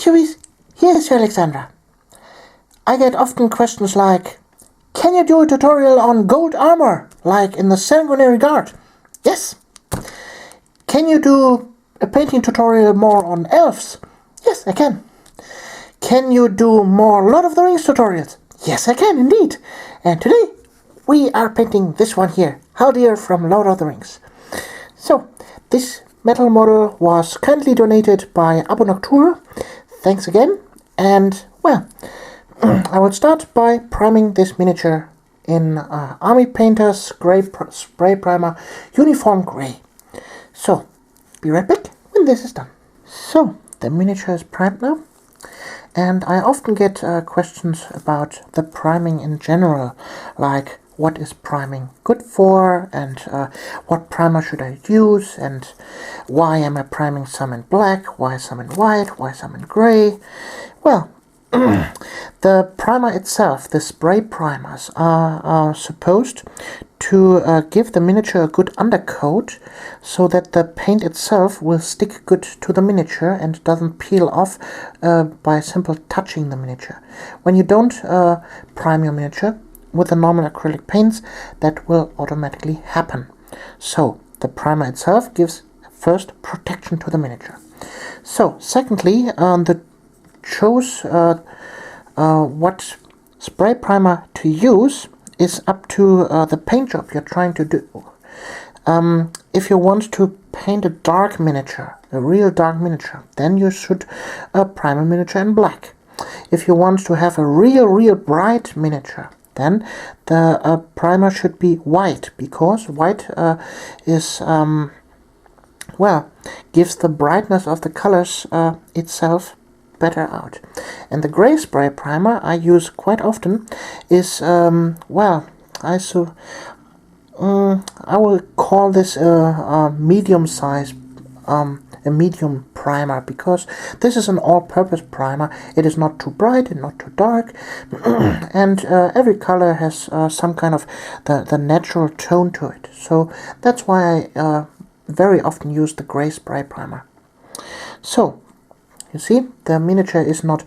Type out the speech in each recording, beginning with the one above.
Chewies, here's Alexandra. I get often questions like, can you do a tutorial on gold armor, like in the Sanguinary Guard? Yes. Can you do a painting tutorial more on elves? Yes, I can. Can you do more Lord of the Rings tutorials? Yes, I can indeed. And today we are painting this one here, Haldir from Lord of the Rings. So, this metal model was kindly donated by Abo Noctura. Thanks again. And, well, I will start by priming this miniature in Army Painter's Spray Primer Uniform Grey. So, be right back when this is done. So, the miniature is primed now. And I often get questions about the priming in general, like what is priming good for, and what primer should I use, and why am I priming some in black, why some in white, why some in gray. Well, the primer itself, the spray primers, are supposed to give the miniature a good undercoat so that the paint itself will stick good to the miniature and doesn't peel off by simple touching the miniature. When you don't prime your miniature with the normal acrylic paints, that will automatically happen. So the primer itself gives first protection to the miniature. So secondly, the choose what spray primer to use is up to the paint job you're trying to do. If you want to paint a dark miniature, a real dark miniature, then you should prime a miniature in black. If you want to have a real bright miniature, then the primer should be white, because white is well, gives the brightness of the colors itself better out. And the gray spray primer I use quite often is well, I will call this a medium size, a medium primer, because this is an all-purpose primer. It is not too bright and not too dark, and every color has some kind of the natural tone to it. So that's why I very often use the gray spray primer. So you see, the miniature is not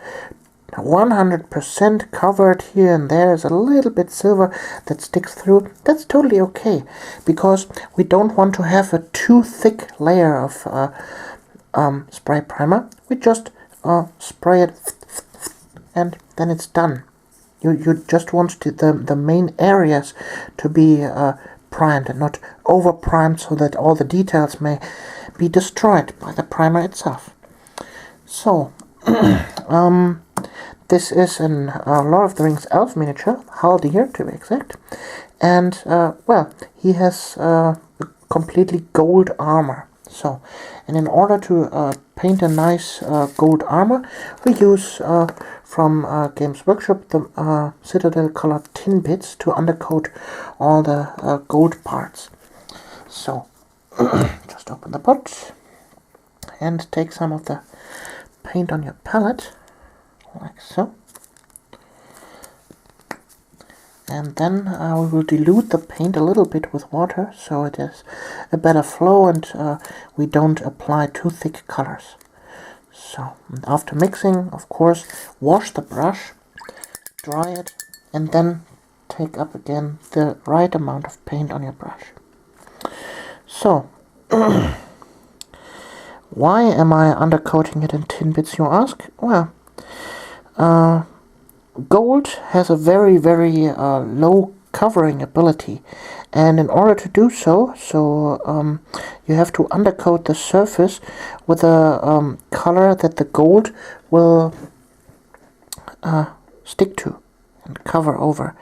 100% covered. Here and there is a little bit silver that sticks through. That's totally okay, because we don't want to have a too thick layer of spray primer. We just spray it and then it's done. You just want the main areas to be primed and not over primed, so that all the details may be destroyed by the primer itself. So, this is an Lord of the Rings elf miniature, Haldir to be exact, and well, he has completely gold armor. So, and in order to paint a nice gold armor, we use from Games Workshop the Citadel colored tin bits to undercoat all the gold parts. So, just open the pot and take some of the paint on your palette, like so, and then we will dilute the paint a little bit with water, so it has a better flow and we don't apply too thick colors. So, after mixing, of course, wash the brush, dry it, and then take up again the right amount of paint on your brush. So, why am I undercoating it in tin bits, you ask? Well, gold has a very low covering ability, and in order to do so, you have to undercoat the surface with a color that the gold will stick to and cover over.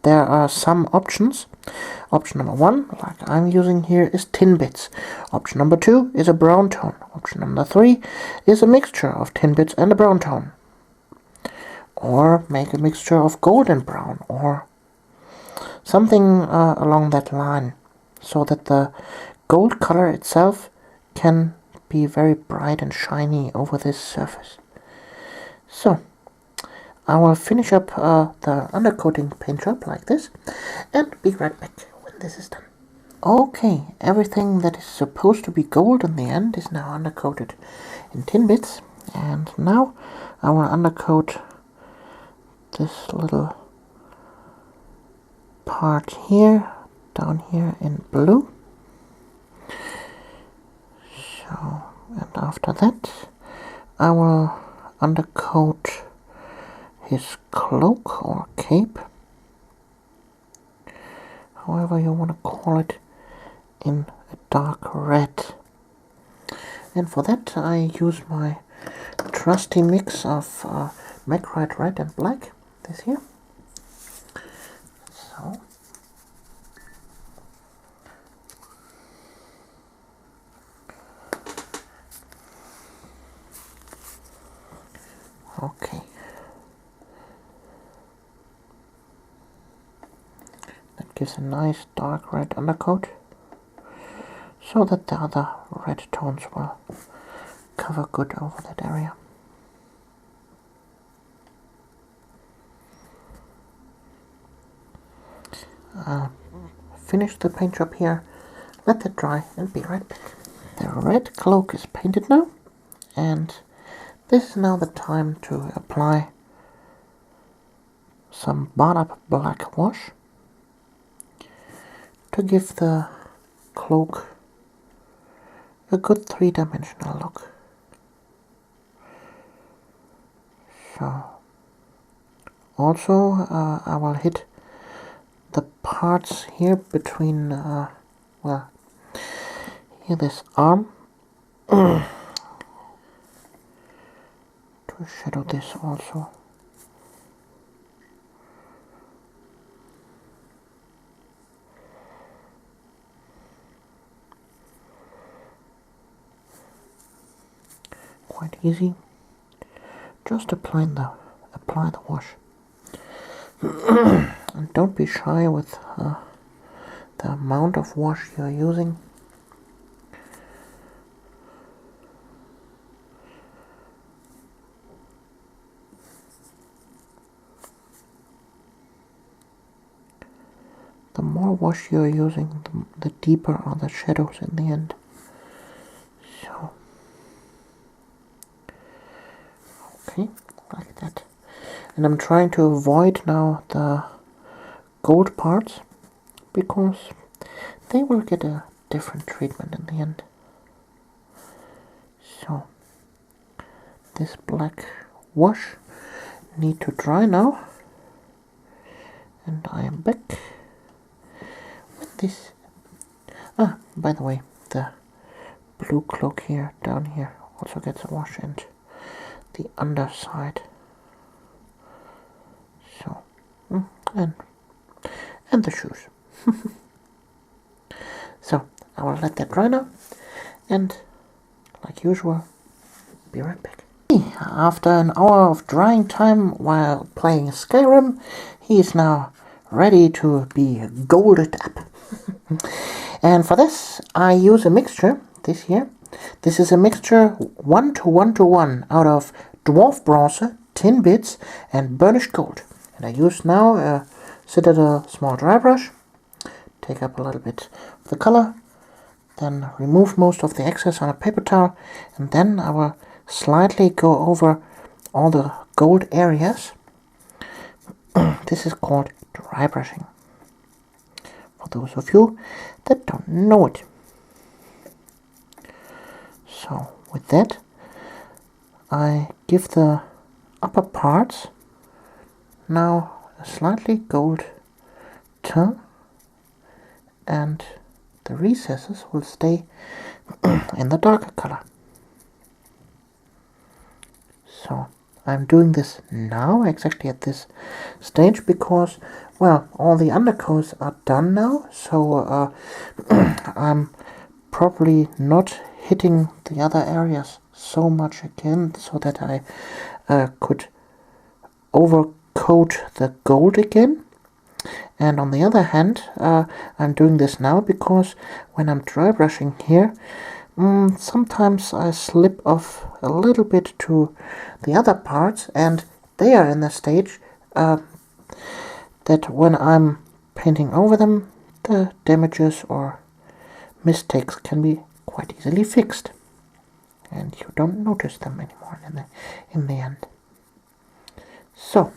There are some options. Option number 1, like I'm using here, is tin bits. Option number 2 is a brown tone. Option number 3 is a mixture of tin bits and a brown tone. Or make a mixture of gold and brown, or something along that line, so that the gold color itself can be very bright and shiny over this surface. So, I will finish up the undercoating paint job like this, and be right back when this is done. Okay, everything that is supposed to be gold in the end is now undercoated in tin bits, And now I will undercoat this little part here, down here in blue. So, and after that I will undercoat his cloak or cape, however you want to call it, in a dark red. And for that I use my trusty mix of Macrite red and black, this here. So, okay. That gives a nice dark red undercoat, so that the other red tones will cover good over that area. Finish the paint job here, let that dry, and be right back. The red cloak is painted now, and this is now the time to apply some bought up black wash to give the cloak a good three-dimensional look. So, also I will hit the parts here between, well, here this arm, to shadow this also. Quite easy. Just apply the wash. And don't be shy with the amount of wash you're using. The more wash you're using, the deeper are the shadows in the end. So, okay, like that. And I'm trying to avoid now the gold parts, because they will get a different treatment in the end. So, this black wash need to dry now, and I am back with this. By the way, the blue cloak here, down here, also gets a wash, and the underside. So, and the shoes. So, I will let that dry now, and like usual, be right back. After an hour of drying time while playing Skyrim, he is now ready to be golded up. And for this, I use a mixture, this here. This is a mixture 1:1:1 out of dwarf bronze, tin bits, and burnished gold. And I use now sit at a small dry brush, take up a little bit of the color, then remove most of the excess on a paper towel, and then I will slightly go over all the gold areas. This is called dry brushing, for those of you that don't know it. So with that, I give the upper parts now a slightly gold tone, and the recesses will stay in the darker color. So I'm doing this now, exactly at this stage, because, well, all the undercoats are done now, so I'm probably not hitting the other areas so much again, so that I could overcoat the gold again. And on the other hand, I'm doing this now because when I'm dry brushing here, sometimes I slip off a little bit to the other parts, and they are in the stage that when I'm painting over them, the damages or mistakes can be quite easily fixed. and you don't notice them anymore in the end. So,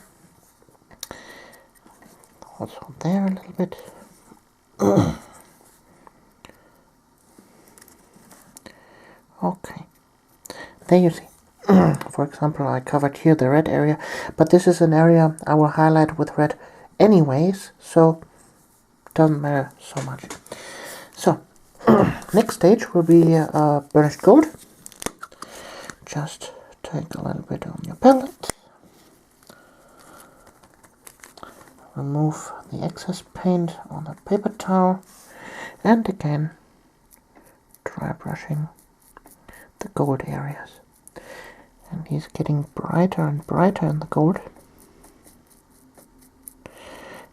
also there a little bit. Okay, there you see. For example, I covered here the red area, but this is an area I will highlight with red anyways, so doesn't matter so much. So, next stage will be burnished gold. Just take a little bit on your palette, remove the excess paint on the paper towel, and again dry brushing the gold areas. And he's getting brighter and brighter in the gold.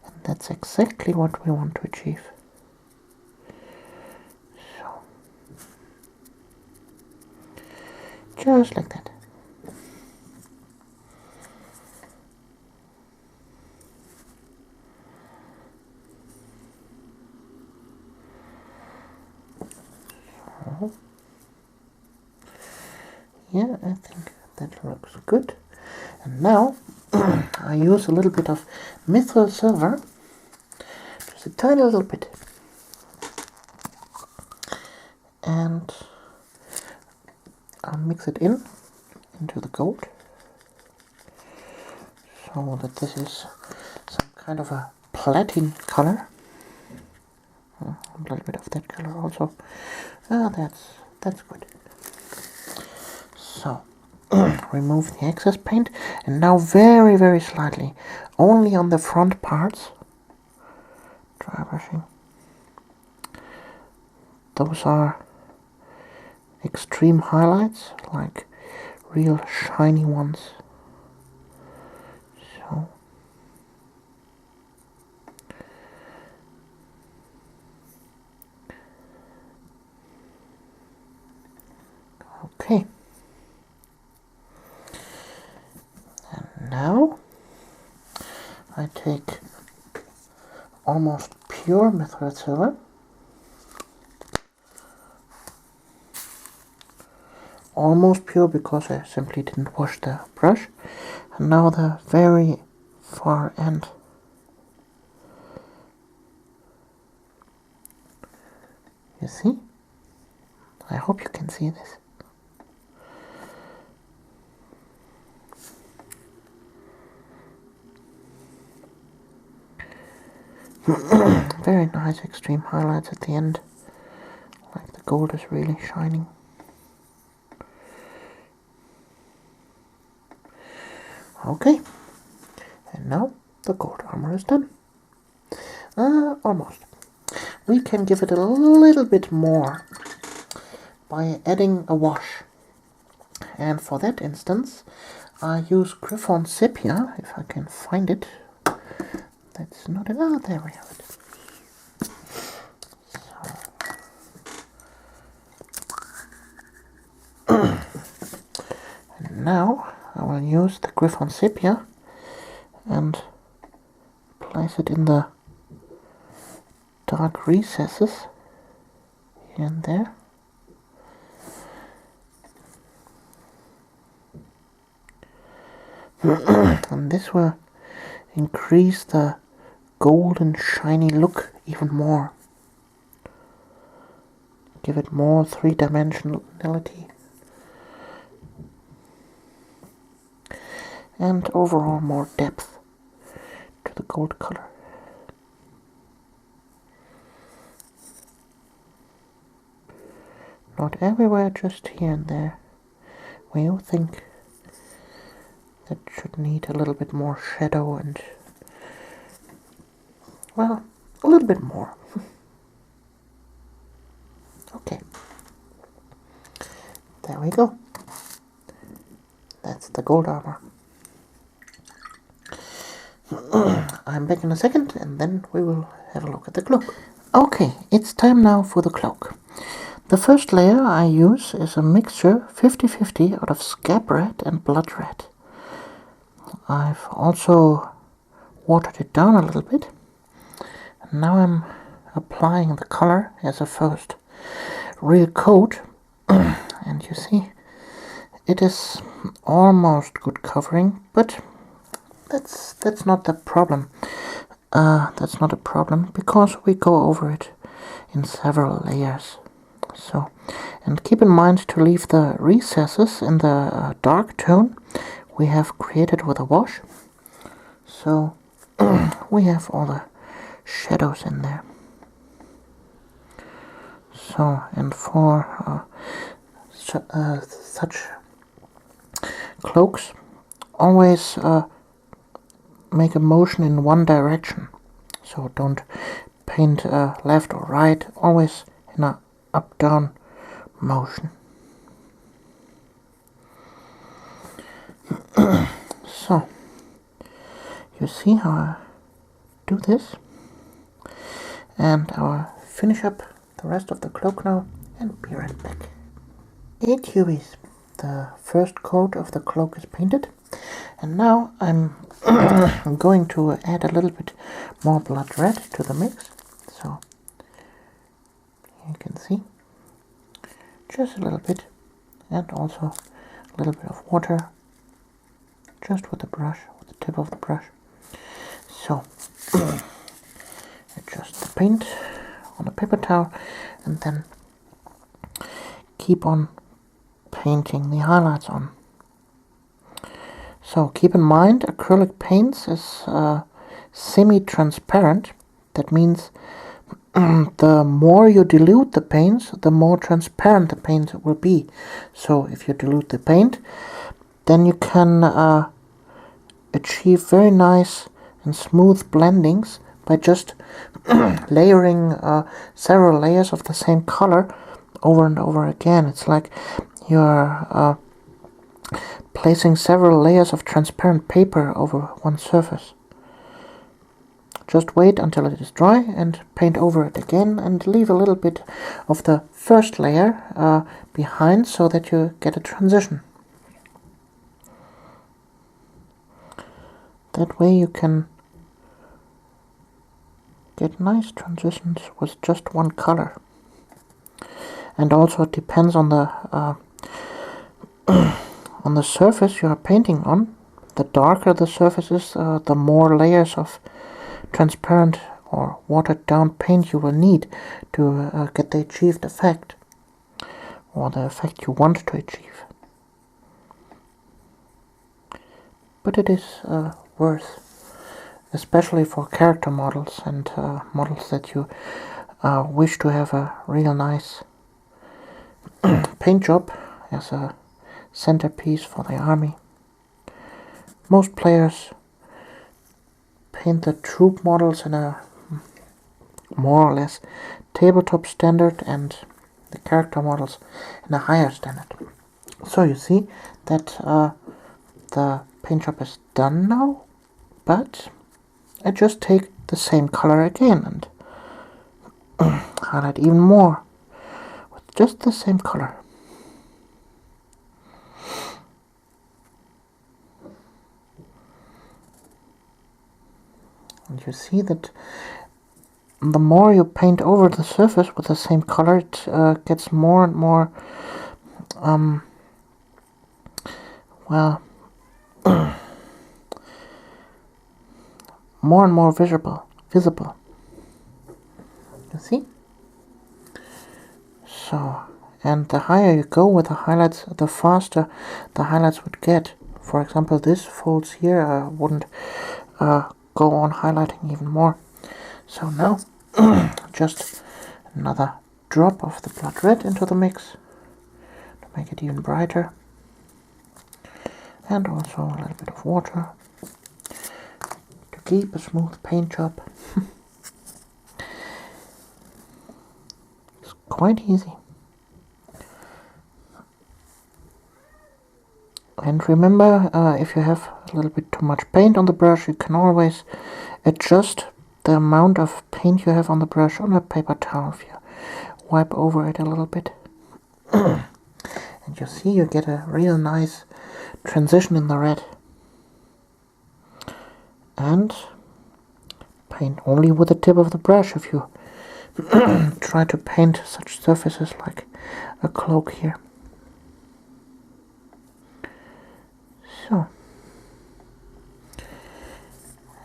And that's exactly what we want to achieve. So, just like that. So, yeah, I think that looks good. And now I use a little bit of mithril silver, just a tiny little bit, and I'll mix it into the gold, so that this is some kind of a platinum color. A little bit of that color also. That's good. So, remove the excess paint, and now very, very slightly, only on the front parts, dry brushing. Those are extreme highlights, like real shiny ones. So, okay. Now I take almost pure mithril silver, almost pure because I simply didn't wash the brush, and now the very far end. You see? I hope you can see this. Very nice extreme highlights at the end, like the gold is really shining. Okay, and now the gold armor is done. Almost. We can give it a little bit more by adding a wash, and for that instance I use Griffon Sepia, if I can find it. That's not it. Oh, there we have it. So. And now I will use the Griffon Sepia and place it in the dark recesses here and there. And this will increase the golden shiny look even more. Give it more three-dimensionality. And overall more depth to the gold color. Not everywhere, just here and there, where you think that should need a little bit more shadow and, well, a little bit more. Okay. There we go. That's the gold armor. I'm back in a second, and then we will have a look at the cloak. Okay, it's time now for the cloak. The first layer I use is a mixture 50-50 out of scab red and blood red. I've also watered it down a little bit. And now I'm applying the color as a first real coat. And you see, It is almost good covering, but that's not the problem. That's not a problem because we go over it in several layers. So, and keep in mind to leave the recesses in the dark tone we have created with a wash. So we have all the shadows in there. So, and for such cloaks, always make a motion in one direction. So don't paint left or right, always in a up-down motion. So, you see how I do this? And I'll finish up the rest of the cloak now and be right back. 8 cubies. The first coat of the cloak is painted, and now I'm going to add a little bit more blood red to the mix. So you can see just a little bit, and also a little bit of water just with the brush, with the tip of the brush. So adjust the paint on a paper towel and then keep on painting the highlights on. So keep in mind, acrylic paints is semi-transparent. That means the more you dilute the paints, the more transparent the paint will be. So if you dilute the paint, then you can achieve very nice and smooth blendings by just layering several layers of the same color over and over again. It's like you're placing several layers of transparent paper over one surface. Just wait until it is dry and paint over it again, and leave a little bit of the first layer behind so that you get a transition. That way you can get nice transitions with just one color. And also it depends on the on the surface you are painting on. The darker the surface is, the more layers of transparent or watered down paint you will need to get the achieved effect, or the effect you want to achieve. But it is worth, especially for character models and models that you wish to have a real nice paint job as a centerpiece for the army. Most players paint the troop models in a more or less tabletop standard and the character models in a higher standard. So you see that the paint job is done now, but I just take the same color again and highlight even more with just the same color. And you see that the more you paint over the surface with the same color, it gets more and more well, more and more visible. You see? So, and the higher you go with the highlights, the faster the highlights would get. For example, this folds here wouldn't go on highlighting even more. So now, just another drop of the blood red into the mix to make it even brighter. And also a little bit of water to keep a smooth paint job. It's quite easy. And remember, if you have a little bit too much paint on the brush, you can always adjust the amount of paint you have on the brush on a paper towel. If you wipe over it a little bit. And you see you get a real nice transition in the red. And paint only with the tip of the brush if you try to paint such surfaces like a cloak here. So,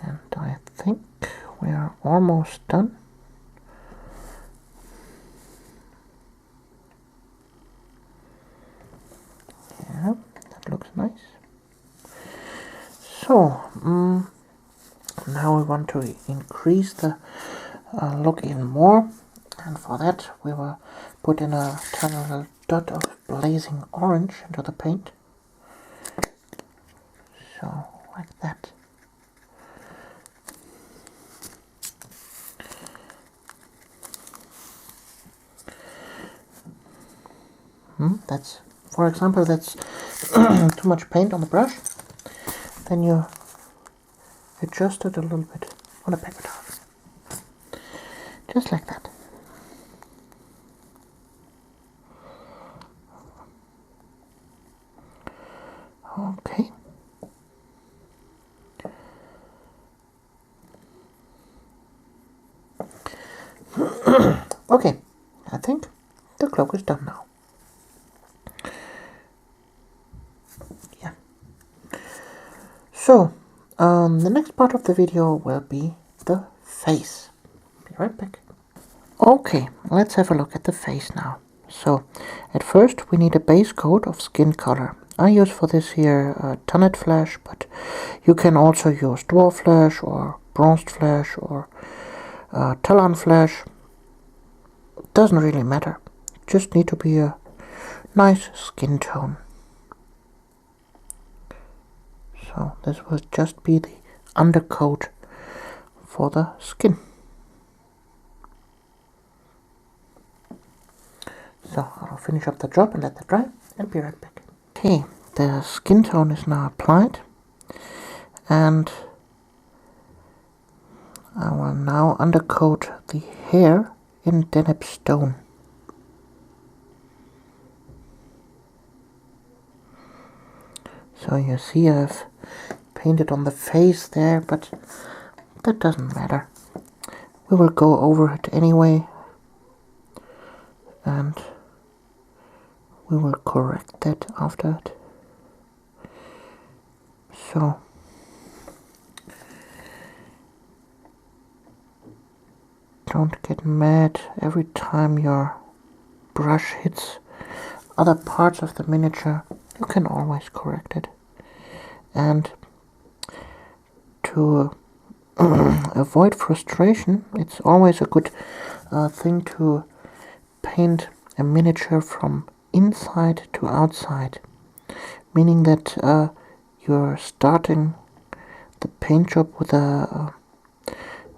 and I think we are almost done. Yeah, that looks nice. So, now we want to increase the look even more, and for that we will put in a tiny little dot of blazing orange into the paint. So, like that. That's, for example, that's too much paint on the brush. Then you adjust it a little bit on a paper towel. Just like that. Okay. Okay, I think the cloak is done now. Yeah. So, the next part of the video will be the face. Be right back. Okay, let's have a look at the face now. So, at first we need a base coat of skin color. I use for this here Tunnet Flash, but you can also use Dwarf Flash or Bronzed Flash or Talon Flash. Doesn't really matter. Just need to be a nice skin tone. So this will just be the undercoat for the skin. So I'll finish up the job and let that dry and be right back. Okay, the skin tone is now applied, and I will now undercoat the hair in Deneb Stone. So you see I've painted on the face there, but that doesn't matter. We will go over it anyway, and we will correct that after it. So don't get mad every time your brush hits other parts of the miniature. You can always correct it. And to avoid frustration, it's always a good thing to paint a miniature from inside to outside, meaning that you're starting the paint job with a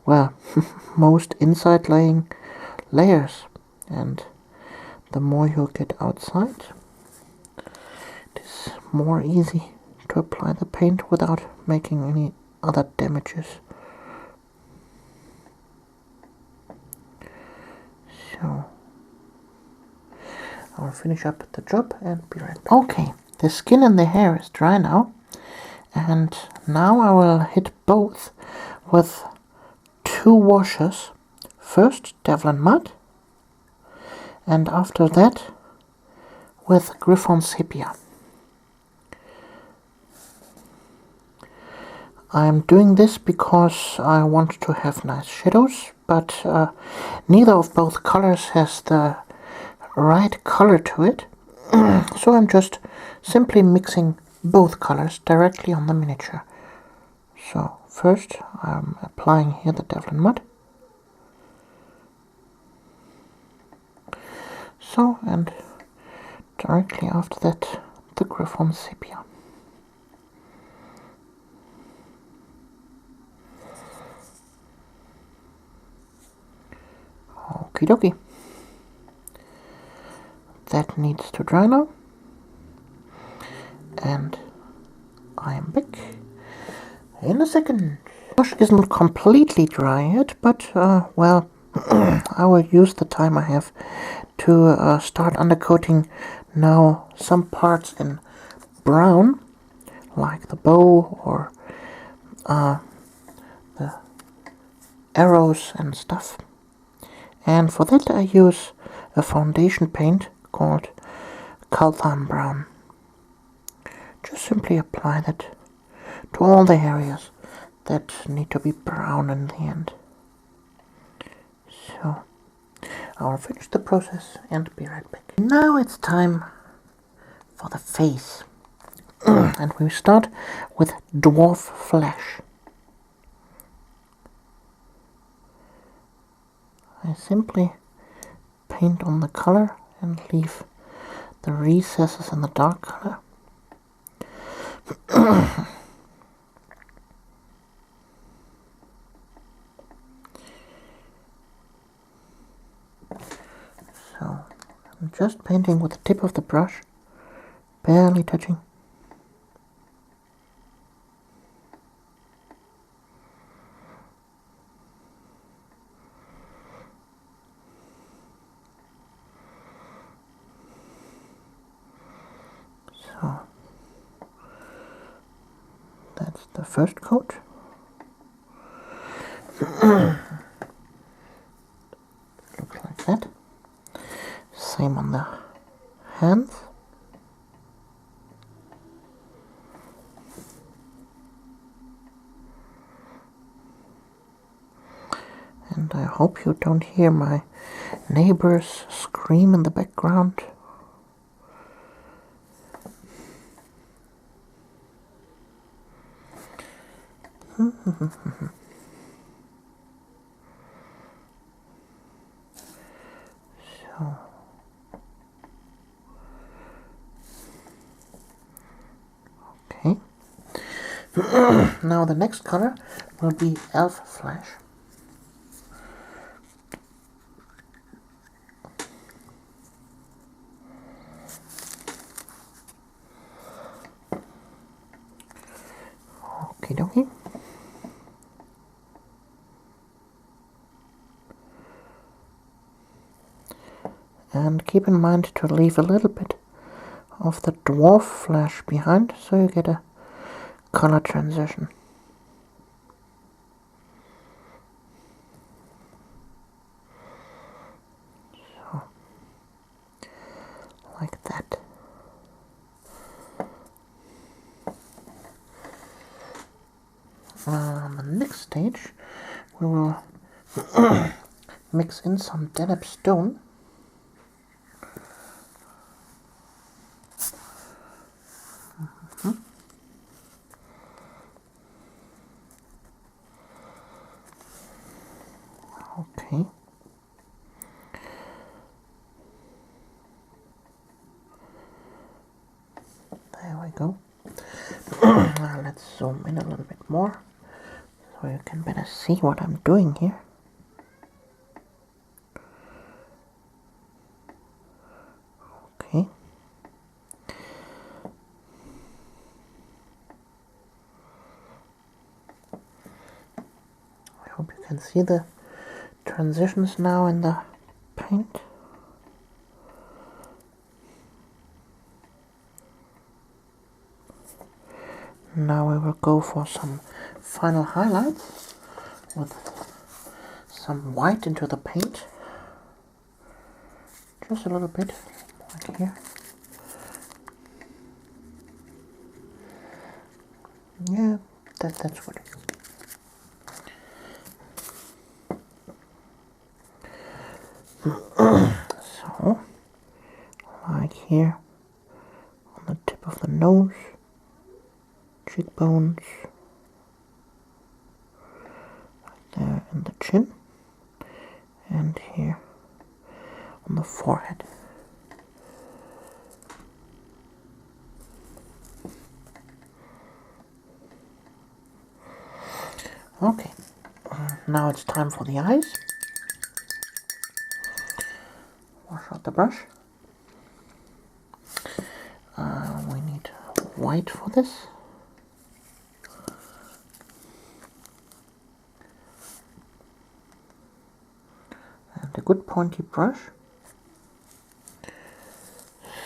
well, most inside laying layers, and the more you get outside, it is more easy to apply the paint without making any other damages. So I'll finish up the job and be right back. Okay, the skin and the hair is dry now, and now I will hit both with 2 washes. First Devlin Mud, and after that with Griffon Sepia. I'm doing this because I want to have nice shadows, but neither of both colors has the right color to it, so I'm just simply mixing both colors directly on the miniature. So first I'm applying here the Devlin Mud. So, and directly after that the Griffon Sepia. Okie dokie. That needs to dry now, and I am back in a second. Brush isn't completely dry yet, but well, I will use the time I have to start undercoating now some parts in brown, like the bow or the arrows and stuff. And for that I use a foundation paint called Caltham Brown. just simply apply that to all the areas that need to be brown in the end. So I'll finish the process and be right back. Now it's time for the face. And we start with dwarf flesh. I simply paint on the color and leave the recesses in the dark color. So I'm just painting with the tip of the brush, barely touching. So that's the first coat. Looks like that. Same on the hands. And I hope you don't hear my neighbors scream in the background. So okay. Now the next color will be elf flesh. Okie dokie. And keep in mind to leave a little bit of the dwarf flesh behind so you get a color transition. So, like that. On the next stage, we will mix in some deneb stone. Okay. There we go. Now let's zoom in a little bit more so you can better see what I'm doing here. Okay. I hope you can see the transitions now in the paint. Now we will go for some final highlights with some white into the paint. Just a little bit, like here. Yeah, that's good. So, like here, on the tip of the nose, cheekbones, right there in the chin, and here on the forehead. Okay, now it's time for the eyes. Wash out the brush. We need white for this. And a good pointy brush.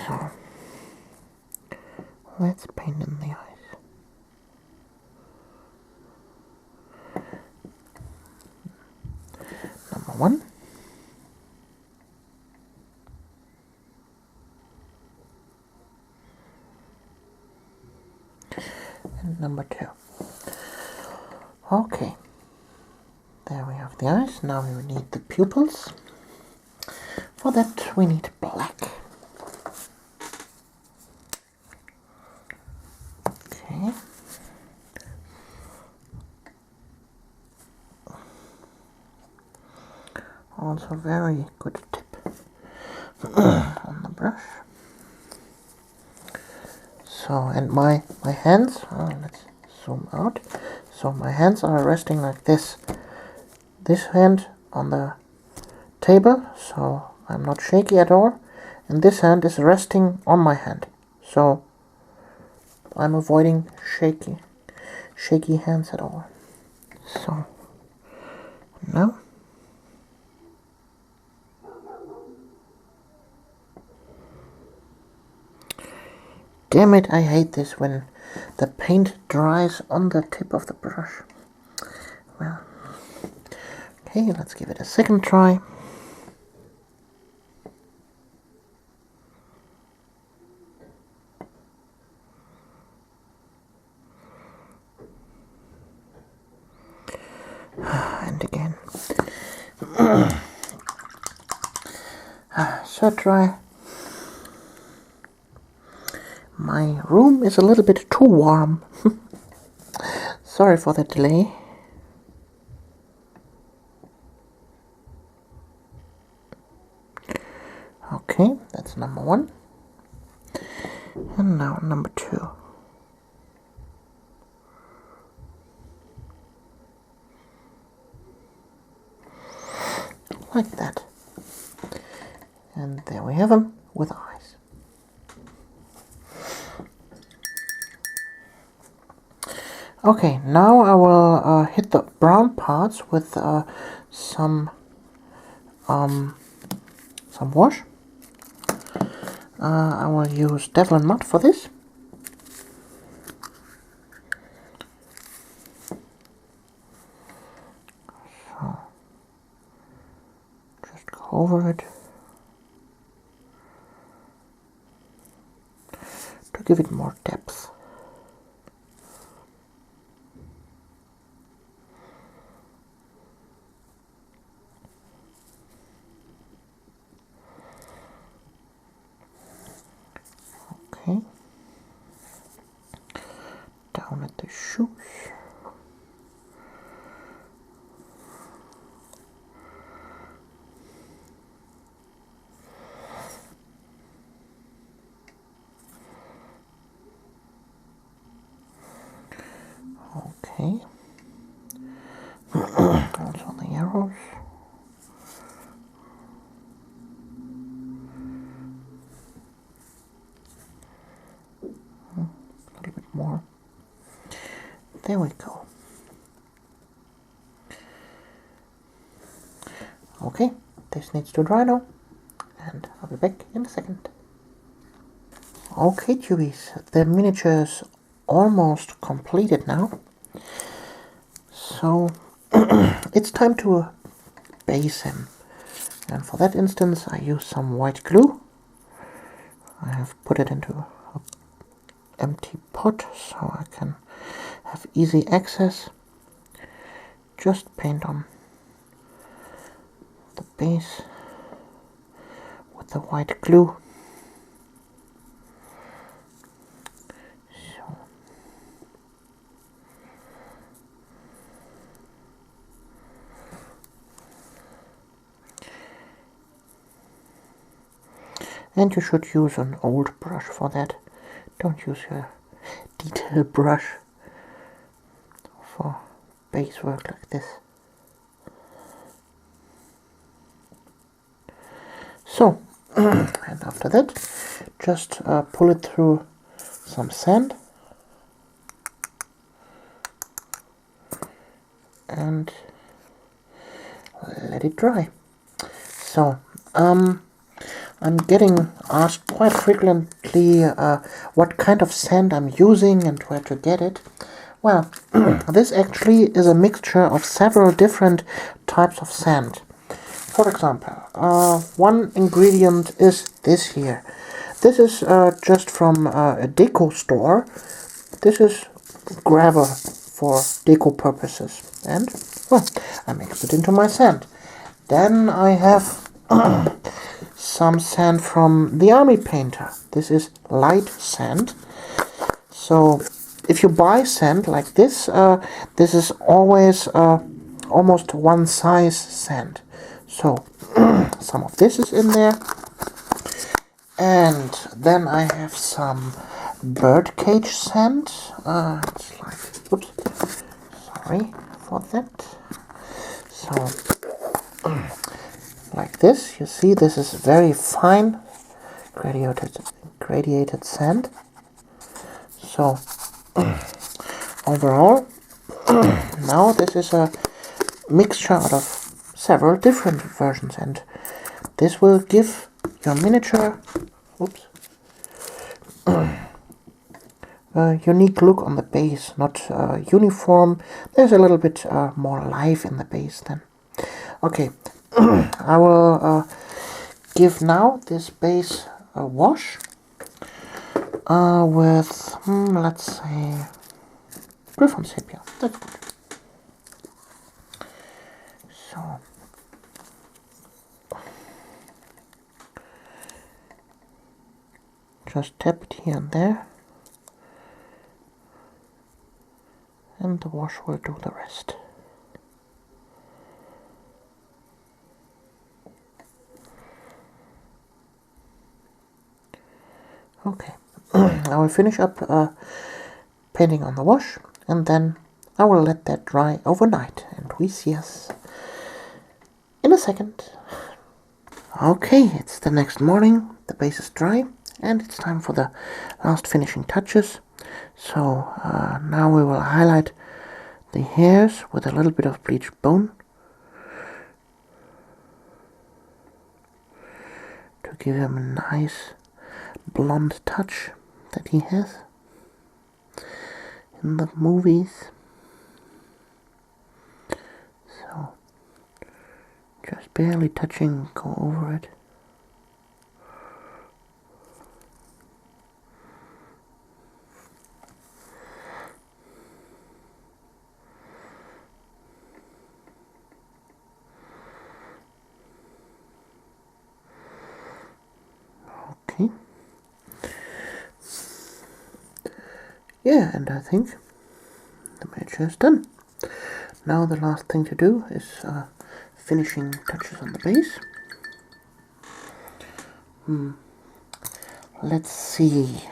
So, let's paint in the eyes. Number one. and number 2. Okay, there we have the eyes. Now we need the pupils. For that we need black. Okay. Also very good tip on the brush. So, and my hands, let's zoom out. So my hands are resting like this. This hand on the table, so I'm not shaky at all. And this hand is resting on my hand. So I'm avoiding shaky hands at all. So now damn it, I hate this when the paint dries on the tip of the brush. Well, okay, let's give it a second try. And again. Third try. My room is a little bit too warm. Sorry for the delay. Okay, that's number 1. And now number 2. Like that. And there we have them with eyes. Okay, now I will hit the brown parts with some wash. I will use Devil and Mud for this. So, just go over it to give it more depth. Okay, down at the shoes. Okay, also the arrows. A little bit more. There we go. Okay, this needs to dry now, and I'll be back in a second. Okay, tubies, the miniature is almost completed now. So it's time to base him. And for that instance, I use some white glue. I have put it into an empty pot so I can have easy access. Just paint on the base with the white glue. So. And you should use an old brush for that. Don't use your detail brush for base work like this. So, and after that, just pull it through some sand and let it dry. So, I'm getting asked quite frequently what kind of sand I'm using and where to get it. Well, this actually is a mixture of several different types of sand. For example, one ingredient is this here. This is just from a deco store. This is grabber for deco purposes. And, well, I mixed it into my sand. Then I have some sand from the army painter. This is light sand. So if you buy sand like this, this is always almost one size sand. So some of this is in there. And then I have some birdcage sand. It's like, oops, sorry for that. So like this, you see, this is very fine gradiated sand. So overall, now this is a mixture out of several different versions, and this will give your miniature, oops, a unique look on the base, not uniform. There's a little bit more life in the base then. Okay, I will give now this base a wash with, let's say, Griffon sepia. That's good. So, just tap it here and there, and the wash will do the rest. Okay, I will finish up painting on the wash, and then I will let that dry overnight, and we see us in a second. Okay, it's the next morning, the base is dry, and it's time for the last finishing touches. So now we will highlight the hairs with a little bit of bleached bone to give him a nice blonde touch that he has in the movies. So just barely touching, go over it. Okay. Yeah, and I think the miniature is done. Now the last thing to do is finishing touches on the base. Let's see.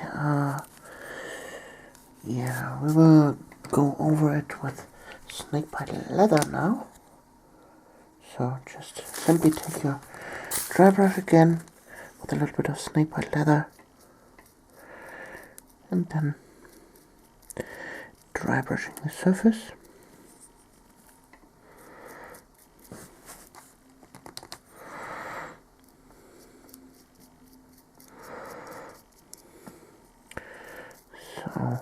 Yeah, we will go over it with snakebite leather now. So just simply take your dry brush again with a little bit of snakebite leather, and then dry brushing the surface. So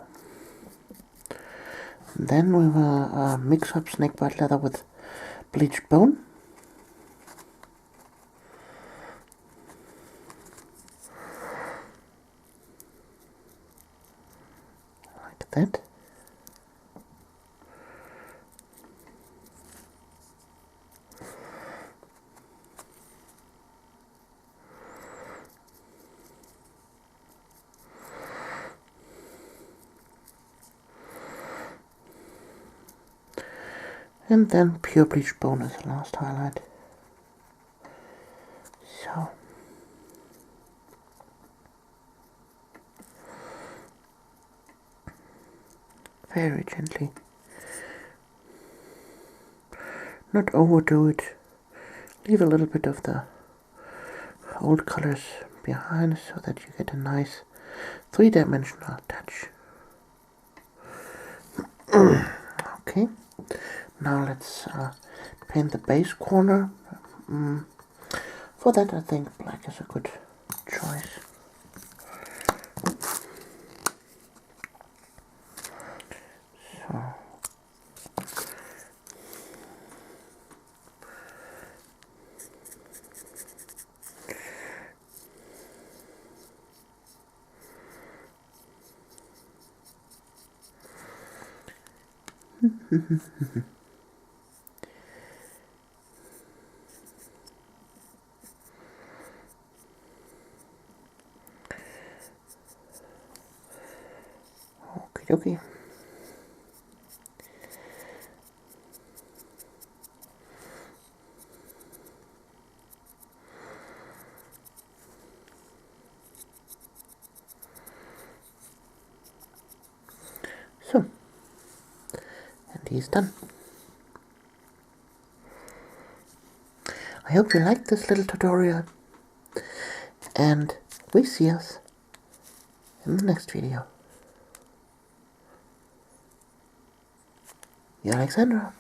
then we will mix up snakebite leather with bleached bone. Like that. And then pure bleached bone as the last highlight. So very gently, not overdo it. Leave a little bit of the old colors behind so that you get a nice three-dimensional touch. Okay, now let's paint the base corner. For that I think black is a good choice. So Okie dokie. So, and he's done. I hope you liked this little tutorial, and we see us in the next video. Alexandra.